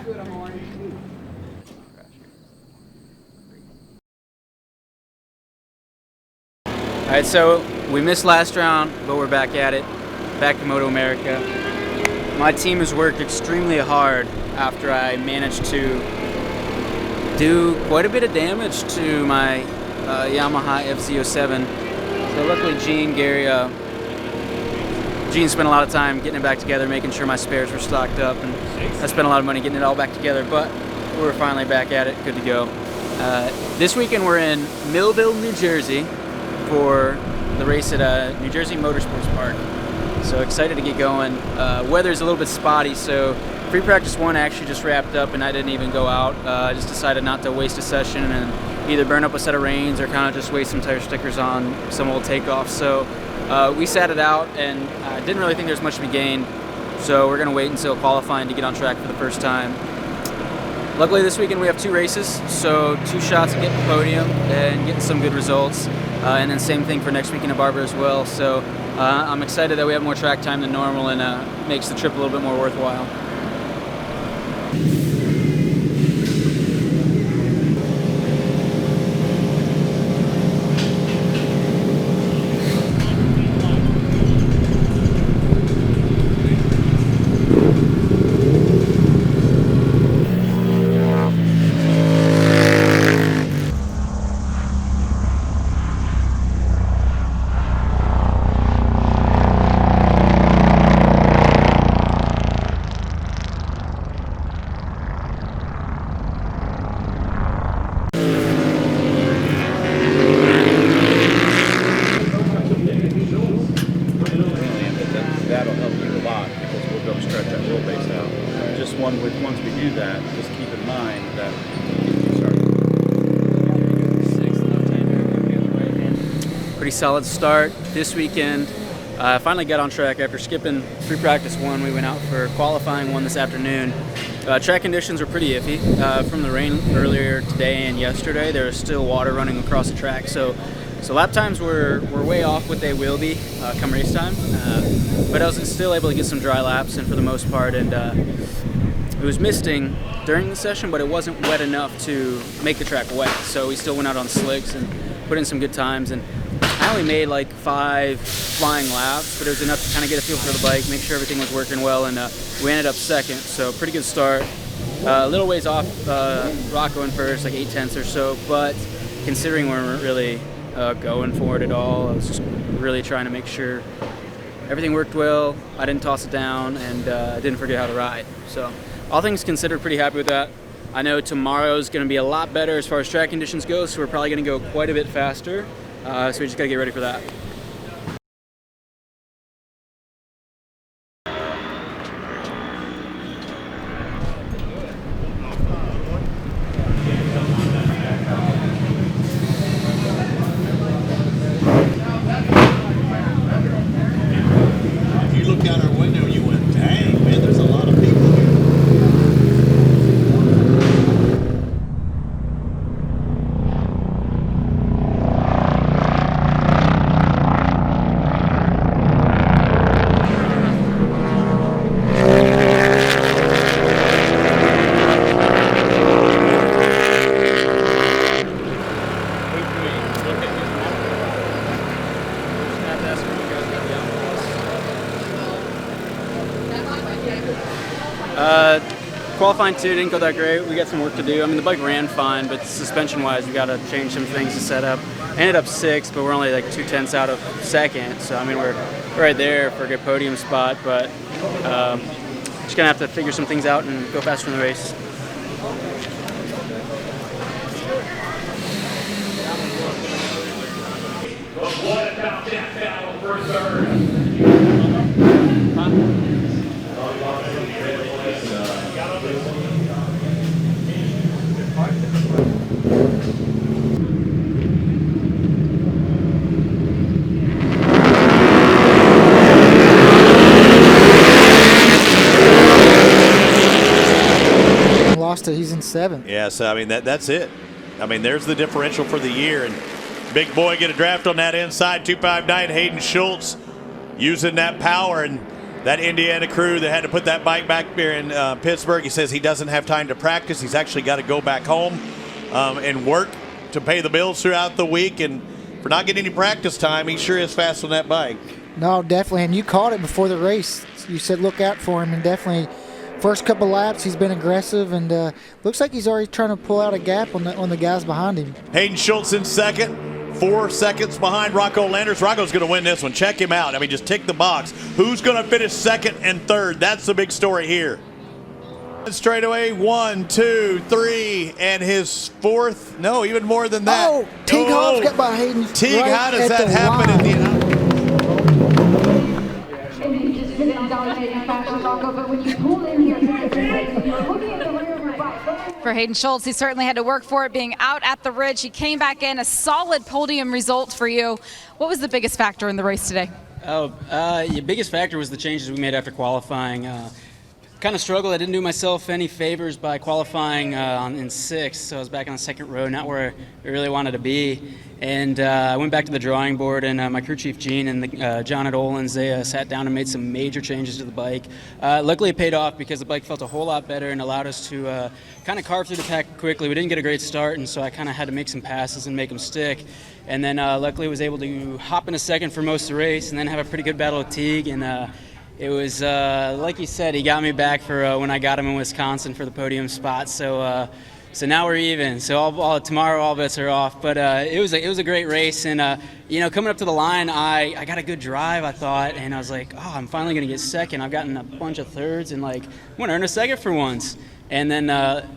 All right, so we missed last round, but we're back at it, back to MotoAmerica. My team has worked extremely hard after I managed to do quite a bit of damage to my Yamaha FZ07. So luckily Gene spent a lot of time getting it back together, making sure my spares were stocked up, and I spent a lot of money getting it all back together, but we're finally back at it, good to go. This weekend we're in Millville, New Jersey for the race at New Jersey Motorsports Park. So excited to get going. Weather's a little bit spotty, so free practice 1 actually just wrapped up and I didn't even go out. I just decided not to waste a session and either burn up a set of reins or kind of just waste some tire stickers on some old takeoff. So we sat it out and didn't really think there's much to be gained. So we're gonna wait until qualifying to get on track for the first time. Luckily this weekend we have 2 races, so 2 shots at getting the podium and getting some good results. And then same thing for next weekend at Barber as well. So I'm excited that we have more track time than normal and makes the trip a little bit more worthwhile. That'll help you a lot because we'll go stretch that wheelbase out. Just once we do that, just keep in mind that Pretty solid start this weekend. I finally got on track after skipping free practice 1. We went out for qualifying 1 this afternoon. Track conditions were pretty iffy. From the rain earlier today and yesterday, there was still water running across the track. So lap times were way off what they will be come race time. But I was still able to get some dry laps in for the most part. And it was misting during the session, but it wasn't wet enough to make the track wet. So we still went out on slicks and put in some good times. And I only made like 5 flying laps, but it was enough to kind of get a feel for the bike, make sure everything was working well, and we ended up second, so pretty good start. A little ways off Rocco in first, like 8/10 or so, but considering we weren't really going for it at all, I was just really trying to make sure everything worked well, I didn't toss it down, and I didn't forget how to ride. So all things considered, pretty happy with that. I know tomorrow's going to be a lot better as far as track conditions go, so we're probably going to go quite a bit faster. So we just got to get ready for that. If you looked out our window, you went, dang, man, there's a lot of people here. Qualifying 2 didn't go that great. We got some work to do. I mean, the bike ran fine, but suspension-wise, we got to change some things to set up. Ended up 6th, but we're only like 2/10 out of 2nd. So I mean, we're right there for a good podium spot, but just gonna have to figure some things out and go faster in the race. But what about that battle for third? Lost it. He's in 7th. Yeah, so I mean that's it. I mean there's the differential for the year, and big boy get a draft on that inside 259. Hayden Schultz using that power, and that Indiana crew that had to put that bike back here in Pittsburgh. He says he doesn't have time to practice. He's actually got to go back home and work to pay the bills throughout the week. And for not getting any practice time, he sure is fast on that bike. No, definitely. And you caught it before the race. You said look out for him, and definitely first couple laps he's been aggressive, and looks like he's already trying to pull out a gap on the guys behind him. Hayden Schultz in second, 4 seconds behind Rocco Landers. Rocco's going to win this one. Check him out. I mean, just tick the box. Who's going to finish second and third? That's the big story here. Straight away, 1, 2, 3, and his fourth. No, even more than that. Oh, Teague Hobbs got by Hayden. Teague, right how does at that the happen line. at the And you just been dominating factor, Rocco, but when you pulled in here, you're looking at the rear of your bike. For Hayden Schultz, he certainly had to work for it, being out at the ridge. He came back in, a solid podium result for you. What was the biggest factor in the race today? The biggest factor was the changes we made after qualifying. Kind of struggled. I didn't do myself any favors by qualifying in 6th, so I was back on the second row, not where I really wanted to be. And I went back to the drawing board, and my crew chief Gene and John at Olins, they sat down and made some major changes to the bike. Luckily, it paid off because the bike felt a whole lot better and allowed us to kind of carve through the pack quickly. We didn't get a great start, and so I kind of had to make some passes and make them stick. And then luckily, was able to hop in a second for most of the race, and then have a pretty good battle with Teague. And it was, like you said, he got me back for when I got him in Wisconsin for the podium spot. So now we're even. So tomorrow all bets are off. But it was a great race. And, coming up to the line, I got a good drive, I thought. And I was like, oh, I'm finally going to get second. I've gotten a bunch of thirds. And, I'm going to earn a second for once. And then the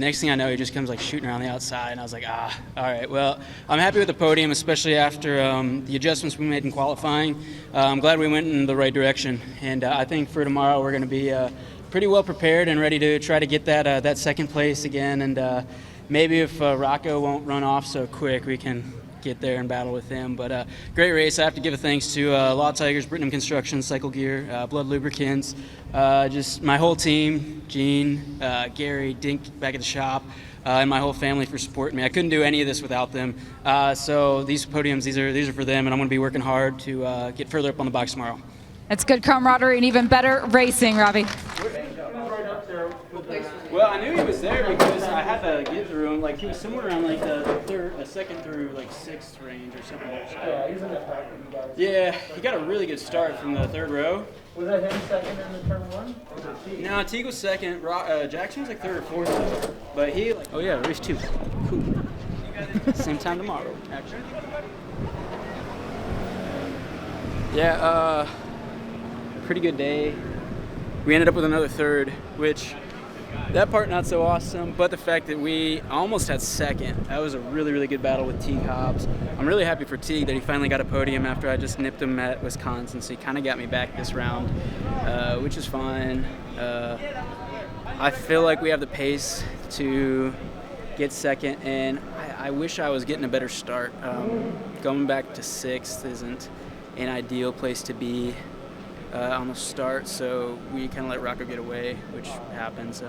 next thing I know, he just comes shooting around the outside, and I was like, all right. Well, I'm happy with the podium, especially after the adjustments we made in qualifying. I'm glad we went in the right direction, and I think for tomorrow we're going to be pretty well prepared and ready to try to get that second place again. And maybe if Rocco won't run off so quick, we can get there and battle with him. But great race. I have to give a thanks to Law Tigers, Britnum Construction, Cycle Gear, Blood Lubricants, just my whole team, Gene, Gary, Dink back at the shop, and my whole family for supporting me. I couldn't do any of this without them. So these podiums, these are for them, and I'm going to be working hard to get further up on the box tomorrow. It's good camaraderie and even better racing, Robbie. Well, I knew he was there because I had to get through him. He was somewhere around the second through 6th range or something. Yeah, he's in the pack with you guys. Yeah, he got a really good start from the 3rd row. Was that him second in the turn 1? Or was it Teague? No, Teague was second. Jackson was 3rd or 4th. But he, oh yeah, race 2. Cool. Same time tomorrow, actually. Yeah, pretty good day. We ended up with another 3rd, which that part not so awesome, but the fact that we almost had 2nd, that was a really, really good battle with Teague Hobbs. I'm really happy for Teague that he finally got a podium after I just nipped him at Wisconsin, so he kind of got me back this round, which is fine. I feel like we have the pace to get 2nd, and I wish I was getting a better start. Going back to 6th isn't an ideal place to be on the start, so we kind of let Rocco get away, which happens.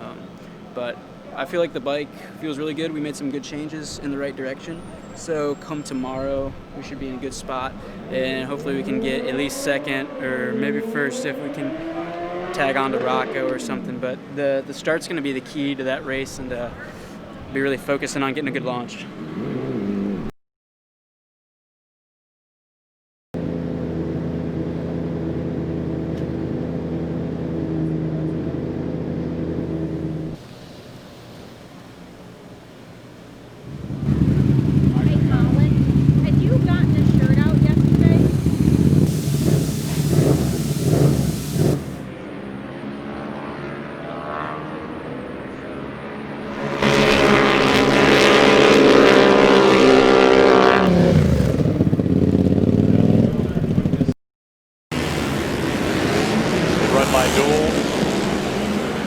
But I feel like the bike feels really good. We made some good changes in the right direction. So come tomorrow, we should be in a good spot, and hopefully we can get at least 2nd or maybe 1st if we can tag on to Rocco or something. But the start's going to be the key to that race, and be really focusing on getting a good launch.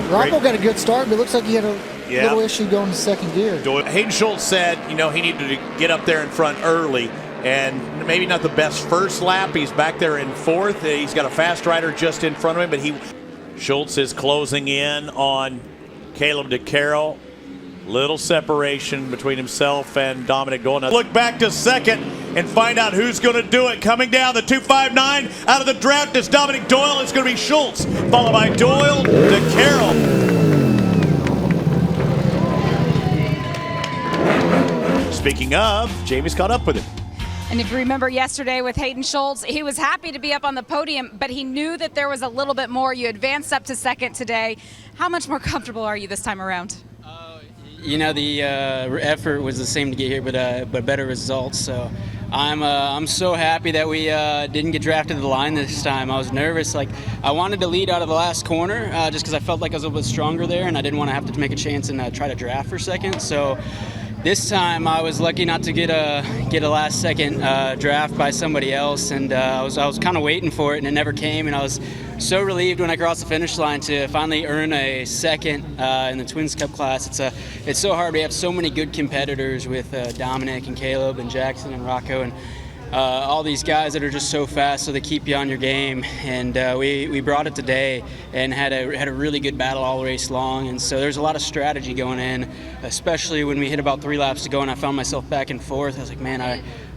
Rocco got a good start, but it looks like he had a little issue going to 2nd gear. Hayden Schultz said, he needed to get up there in front early, and maybe not the best first lap. He's back there in 4th. He's got a fast rider just in front of him, but Schultz is closing in on Caleb DeCarroll. Little separation between himself and Dominic Gold. Now look back to 2nd. and find out who's going to do it. Coming down the 259 out of the draft is Dominic Doyle. It's going to be Schultz, followed by Doyle to Carroll. Speaking of, Jamie's caught up with him. And if you remember yesterday with Hayden Schultz, he was happy to be up on the podium, but he knew that there was a little bit more. You advanced up to second today. How much more comfortable are you this time around? You know, the effort was the same to get here, but better results. So I'm so happy that we didn't get drafted to the line this time. I was nervous. Like, I wanted to lead out of the last corner just because I felt like I was a little bit stronger there, and I didn't want to have to make a chance and try to draft for second. So this time I was lucky not to get a last second draft by somebody else, and I was kind of waiting for it, and it never came. And I was so relieved when I crossed the finish line to finally earn a second in the Twins Cup class. It's so hard. We have so many good competitors with Dominic and Caleb and Jackson and Rocco and all these guys that are just so fast, so they keep you on your game. And we brought it today and had a really good battle all race long. And so there's a lot of strategy going in, especially when we hit about 3 laps to go and I found myself back and forth. I was like, man,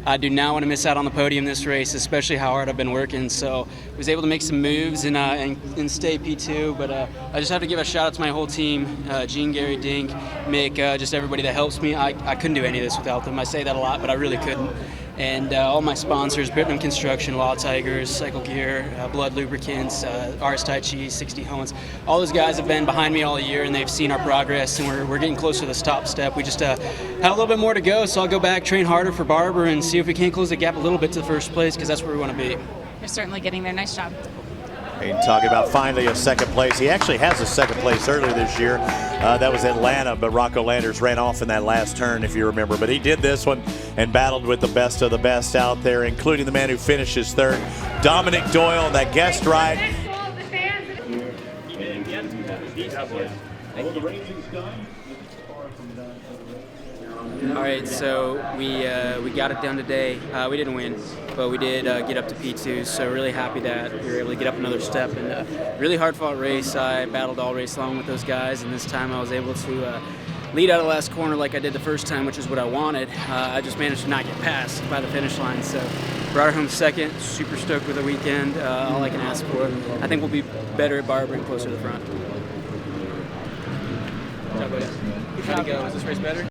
I do not want to miss out on the podium this race, especially how hard I've been working. So I was able to make some moves and stay P2. But I just have to give a shout out to my whole team, Gene, Gary, Dink, Mick, just everybody that helps me. I couldn't do any of this without them. I say that a lot, but I really couldn't. And all my sponsors, Britnum Construction, Wild Tigers, Cycle Gear, Blood Lubricants, RS Tai Chi, 60 Hones. All those guys have been behind me all year, and they've seen our progress, and we're getting closer to this top step. We just have a little bit more to go, so I'll go back, train harder for Barber, and see if we can't close the gap a little bit to the first place, because that's where we want to be. You're certainly getting there. Nice job. Hayden talking about finally a second place. He actually has a second place earlier this year. That was Atlanta, but Rocco Landers ran off in that last turn, if you remember. But he did this one and battled with the best of the best out there, including the man who finishes third, Dominic Doyle, that guest ride. All right, so we got it done today. We didn't win, but we did get up to P2, so really happy that we were able to get up another step. And really hard-fought race. I battled all race long with those guys, and this time I was able to lead out of the last corner like I did the first time, which is what I wanted. I just managed to not get passed by the finish line, so brought her home second. Super stoked with the weekend. All I can ask for. I think we'll be better at Barber and closer to the front. Good job, buddy. How'd it go? Was this race better?